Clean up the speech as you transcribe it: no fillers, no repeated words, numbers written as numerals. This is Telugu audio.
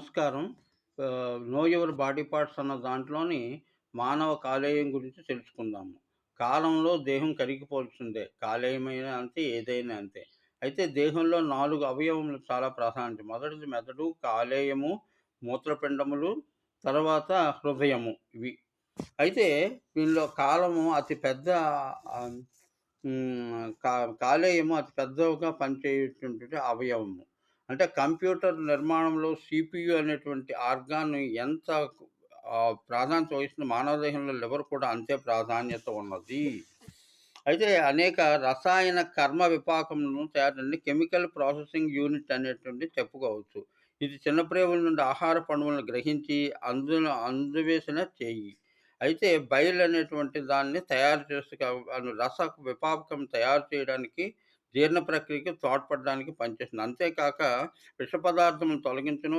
నమస్కారం. నో యువర్ బాడీ పార్ట్స్ అన్న దాంట్లోని మానవ కాలేయం గురించి తెలుసుకుందాము. కాలంలో దేహం కరిగిపోవాల్సిందే. కాలేయమైనా అంతే, ఏదైనా అంతే. అయితే దేహంలో 4 అవయవములు చాలా ప్రాధాన్యత. మొదటిది మెదడు, కాలేయము, మూత్రపిండములు, తర్వాత హృదయము ఇవి. అయితే దీనిలో కాలము అతి పెద్ద ఆహ్, కాలేయము అతి పెద్దగా పనిచేయుచుండుట అవయవము. అంటే కంప్యూటర్ నిర్మాణంలో సీపీయూ అనేటువంటి ఆర్గాన్ ఎంత ప్రాధాన్యత వహిస్తుందో మానవ దేహంలో లివర్ కూడా అంతే ప్రాధాన్యత ఉన్నది. అయితే అనేక రసాయన కర్మ విపాకములను తయారు కెమికల్ ప్రాసెసింగ్ యూనిట్ అనేటువంటిది చెప్పుకోవచ్చు. ఇది చిన్న ప్రేగుల నుండి ఆహార అణువులను గ్రహించి అందులో అందవేసిన చేయి. అయితే బైల్ అనేటువంటి దాన్ని తయారు చేసి రస విపాకం తయారు చేయడానికి, జీర్ణ ప్రక్రియకి తోడ్పడడానికి పనిచేస్తుంది. అంతేకాక విష పదార్థములను తొలగించును,